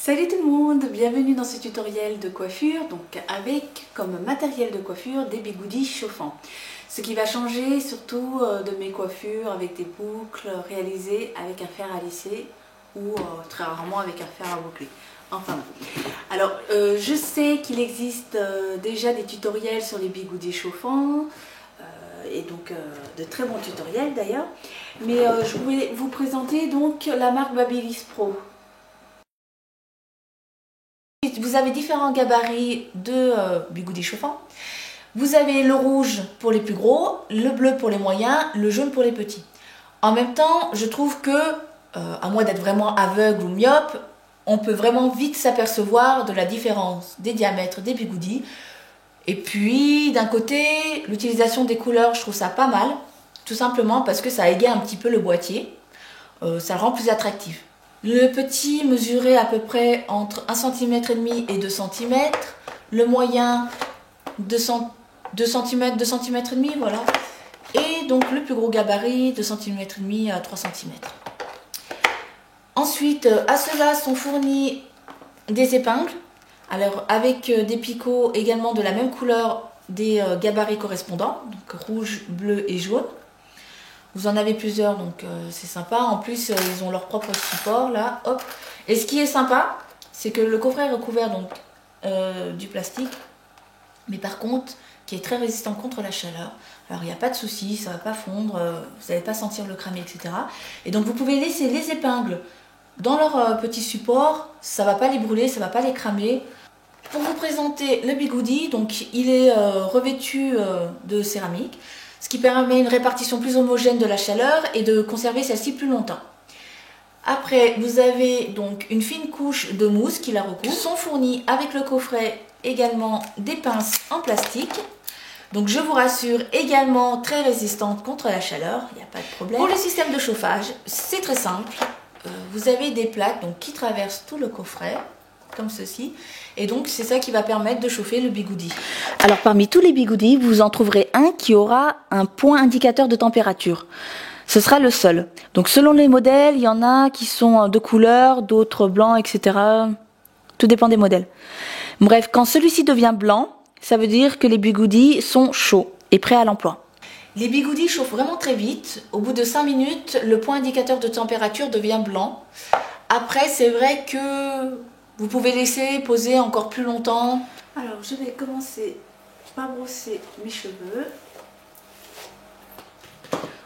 Salut tout le monde, bienvenue dans ce tutoriel de coiffure, donc avec comme matériel de coiffure des bigoudis chauffants. Ce qui va changer surtout de mes coiffures avec des boucles réalisées avec un fer à lisser ou très rarement avec un fer à boucler. Enfin bon. Alors je sais qu'il existe déjà des tutoriels sur les bigoudis chauffants et donc de très bons tutoriels d'ailleurs. Mais je voulais vous présenter donc la marque Babyliss Pro. Vous avez différents gabarits de bigoudis chauffants. Vous avez le rouge pour les plus gros, le bleu pour les moyens, le jaune pour les petits. En même temps, je trouve que, à moins d'être vraiment aveugle ou myope, on peut vraiment vite s'apercevoir de la différence des diamètres des bigoudis. Et puis, d'un côté, l'utilisation des couleurs, je trouve ça pas mal, tout simplement parce que ça égaye un petit peu le boîtier, ça le rend plus attractif. Le petit mesurait à peu près entre 1,5 cm et 2 cm. Le moyen 2 cm, 2 cm et demi, voilà. Et donc le plus gros gabarit 2 cm et demi à 3 cm. Ensuite, à cela sont fournis des épingles. Alors avec des picots également de la même couleur des gabarits correspondants, donc rouge, bleu et jaune. Vous en avez plusieurs, donc c'est sympa. En plus, ils ont leur propre support, là, hop. Et ce qui est sympa, c'est que le coffret est recouvert donc, du plastique, mais par contre, qui est très résistant contre la chaleur. Alors, il n'y a pas de souci, ça ne va pas fondre, vous n'allez pas sentir le cramer, etc. Et donc, vous pouvez laisser les épingles dans leur petit support, ça ne va pas les brûler, ça ne va pas les cramer. Pour vous présenter le bigoudi, donc il est revêtu de céramique, ce qui permet une répartition plus homogène de la chaleur et de conserver celle-ci plus longtemps. Après, vous avez donc une fine couche de mousse qui la recouvre. Sont fournis avec le coffret également des pinces en plastique. Donc je vous rassure, également très résistante contre la chaleur, il n'y a pas de problème. Pour le système de chauffage, c'est très simple. Vous avez des plaques donc, qui traversent tout le coffret, comme ceci, et donc c'est ça qui va permettre de chauffer le bigoudi. Alors parmi tous les bigoudis, vous en trouverez un qui aura un point indicateur de température. Ce sera le seul. Donc selon les modèles, il y en a qui sont de couleur, d'autres blancs, etc. Tout dépend des modèles. Bref, quand celui-ci devient blanc, ça veut dire que les bigoudis sont chauds et prêts à l'emploi. Les bigoudis chauffent vraiment très vite. Au bout de 5 minutes, le point indicateur de température devient blanc. Après, c'est vrai que vous pouvez laisser poser encore plus longtemps. Alors, je vais commencer par brosser mes cheveux.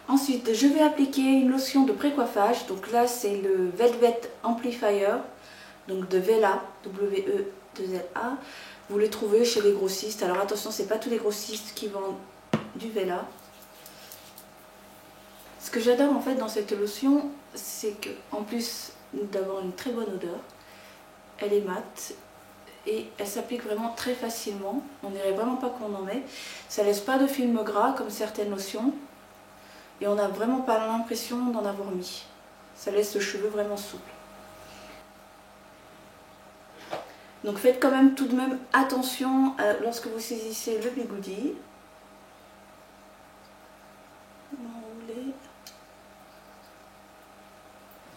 Ensuite, je vais appliquer une lotion de pré-coiffage. Donc là, c'est le Velvet Amplifier, donc de Wella, W-E-2-L-A. Vous les trouvez chez les grossistes. Alors attention, c'est pas tous les grossistes qui vendent du Wella. Ce que j'adore en fait dans cette lotion, c'est que en plus d'avoir une très bonne odeur, elle est mate et elle s'applique vraiment très facilement. On dirait vraiment pas qu'on en met. Ça laisse pas de film gras comme certaines lotions. Et on n'a vraiment pas l'impression d'en avoir mis. Ça laisse le cheveu vraiment souple. Donc faites quand même tout de même attention lorsque vous saisissez le bigoudi. Enrouler.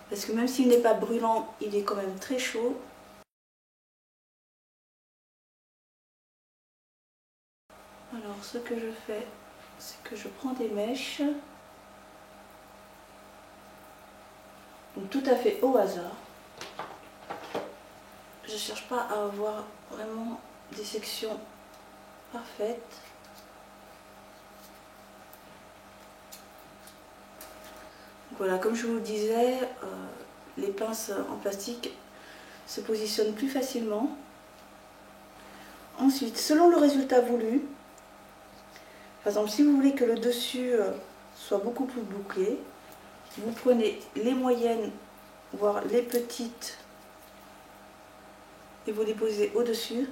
Parce que même s'il n'est pas brûlant, il est quand même très chaud. Alors ce que je fais, c'est que je prends des mèches. Donc tout à fait au hasard. Je ne cherche pas à avoir vraiment des sections parfaites. Donc voilà, comme je vous le disais, les pinces en plastique se positionnent plus facilement. Ensuite, selon le résultat voulu, par exemple si vous voulez que le dessus soit beaucoup plus bouclé, vous prenez les moyennes, voire les petites, et vous les posez au-dessus.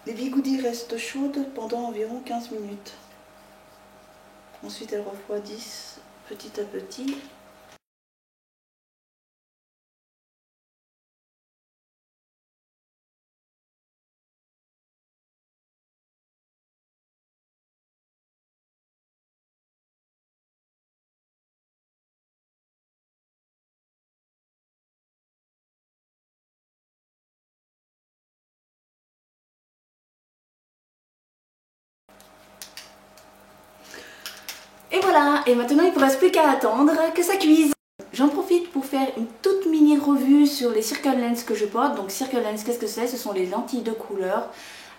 Les bigoudis restent chaudes pendant environ 15 minutes. Ensuite, elles refroidissent petit à petit. voilà, et maintenant il ne me reste plus qu'à attendre que ça cuise. J'en profite pour faire une toute mini revue sur les Circle Lens que je porte. Donc Circle Lens, qu'est-ce que c'est? Ce sont les lentilles de couleur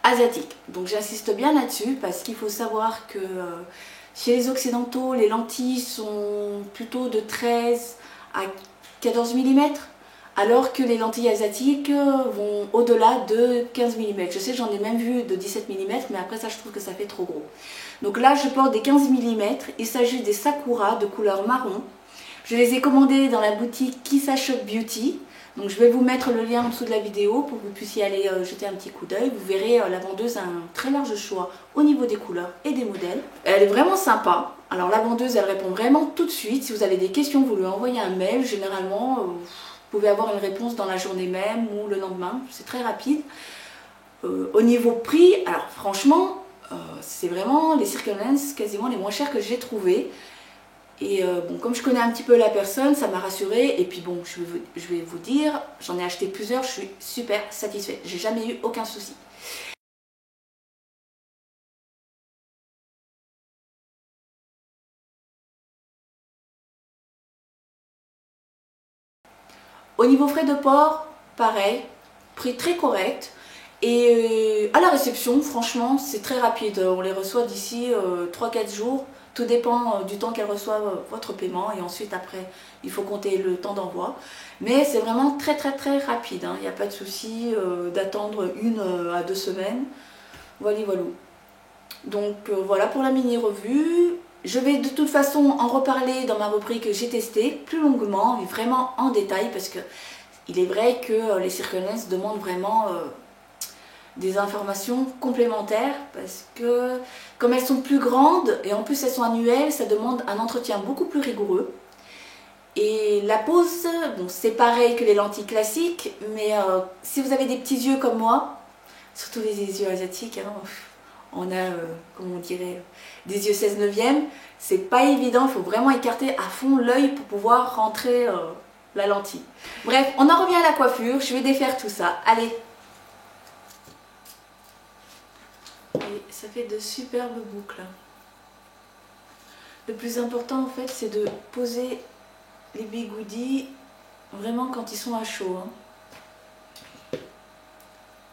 asiatiques. Donc j'insiste bien là-dessus parce qu'il faut savoir que chez les occidentaux, les lentilles sont plutôt de 13 à 14 mm. Alors que les lentilles asiatiques vont au-delà de 15 mm. Je sais, j'en ai même vu de 17 mm, mais après ça, je trouve que ça fait trop gros. Donc là, je porte des 15 mm. Il s'agit des Sakura de couleur marron. Je les ai commandés dans la boutique Kissa Shop Beauty. Donc je vais vous mettre le lien en dessous de la vidéo pour que vous puissiez aller jeter un petit coup d'œil. Vous verrez, la vendeuse a un très large choix au niveau des couleurs et des modèles. Elle est vraiment sympa. Alors la vendeuse, elle répond vraiment tout de suite. Si vous avez des questions, vous lui envoyez un mail. Généralement, vous pouvez avoir une réponse dans la journée même ou le lendemain. C'est très rapide. Au niveau prix, alors franchement, c'est vraiment les Circle Lens quasiment les moins chers que j'ai trouvés. Et bon, comme je connais un petit peu la personne, ça m'a rassurée. Et puis bon, je vais vous dire, j'en ai acheté plusieurs, je suis super satisfaite. J'ai jamais eu aucun souci. Au niveau frais de port, pareil, prix très correct. Et à la réception, franchement, c'est très rapide. On les reçoit d'ici 3-4 jours. Tout dépend du temps qu'elle reçoit votre paiement. Et ensuite, après, il faut compter le temps d'envoi. Mais c'est vraiment très rapide. Il n'y a pas de souci d'attendre 1 à 2 semaines. Voilà, voilà. Donc voilà pour la mini-revue. Je vais de toute façon en reparler dans ma rubrique J'ai testé plus longuement et vraiment en détail parce que il est vrai que les Circle Lens demandent vraiment des informations complémentaires parce que comme elles sont plus grandes et en plus elles sont annuelles, ça demande un entretien beaucoup plus rigoureux. Et la pose, bon, c'est pareil que les lentilles classiques, mais si vous avez des petits yeux comme moi, surtout les yeux asiatiques, hein, on a, comme on dirait, des yeux 16/9, c'est pas évident, il faut vraiment écarter à fond l'œil pour pouvoir rentrer la lentille. Bref, on en revient à la coiffure, je vais défaire tout ça. Allez! Et ça fait de superbes boucles. Le plus important en fait c'est de poser les bigoudis vraiment quand ils sont à chaud. Hein.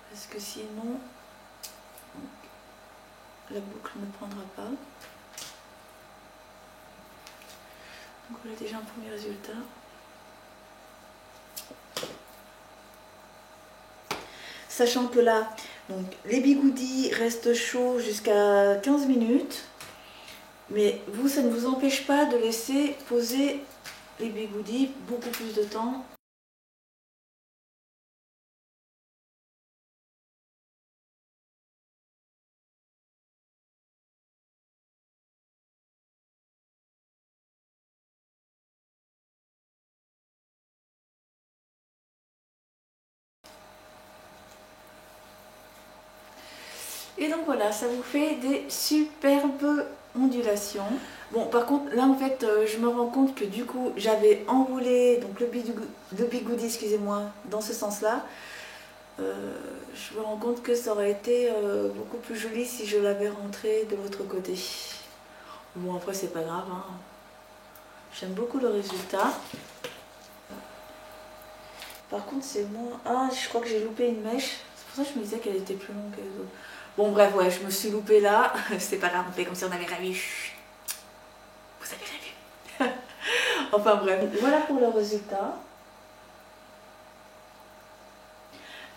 Parce que sinon la boucle ne prendra pas. Donc voilà déjà un premier résultat. Sachant que là, donc, les bigoudis restent chauds jusqu'à 15 minutes. Mais vous, ça ne vous empêche pas de laisser poser les bigoudis beaucoup plus de temps. Et donc voilà, ça vous fait des superbes ondulations. Bon, par contre, là en fait, je me rends compte que du coup, j'avais enroulé donc le bigoudi, excusez-moi, dans ce sens-là. Je me rends compte que ça aurait été beaucoup plus joli si je l'avais rentré de l'autre côté. Bon, après, c'est pas grave. Hein. J'aime beaucoup le résultat. Par contre, c'est moins... Ah, je crois que j'ai loupé une mèche. C'est pour ça que je me disais qu'elle était plus longue que les autres. Bon, bref, ouais, je me suis loupée là. C'est pas grave, on fait comme si on avait rien vu. Vous avez rien vu. Enfin, bref. Voilà pour le résultat.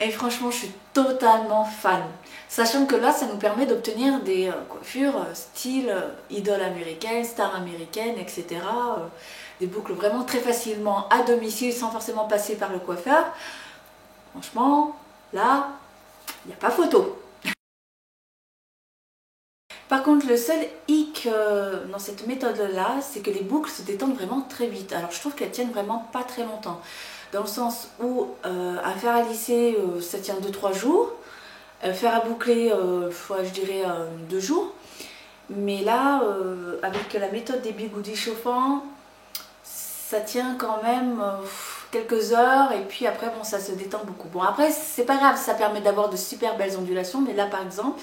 Et franchement, je suis totalement fan. Sachant que là, ça nous permet d'obtenir des coiffures style idole américaine, star américaine, etc. Des boucles vraiment très facilement à domicile sans forcément passer par le coiffeur. Franchement, là, il n'y a pas photo. Par contre, le seul hic dans cette méthode-là, c'est que les boucles se détendent vraiment très vite. Alors, je trouve qu'elles tiennent vraiment pas très longtemps. Dans le sens où à faire à lisser, ça tient 2-3 jours. Faire à boucler, je dirais 2 jours. Mais là, avec la méthode des bigoudis chauffants, ça tient quand même quelques heures. Et puis après, bon, ça se détend beaucoup. Bon, après, c'est pas grave, ça permet d'avoir de super belles ondulations. Mais là, par exemple,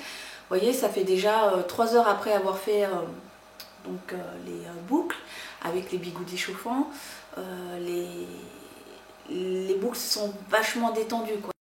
vous voyez, ça fait déjà 3 heures après avoir fait donc les boucles avec les bigoudis chauffants. Les boucles sont vachement détendues, quoi.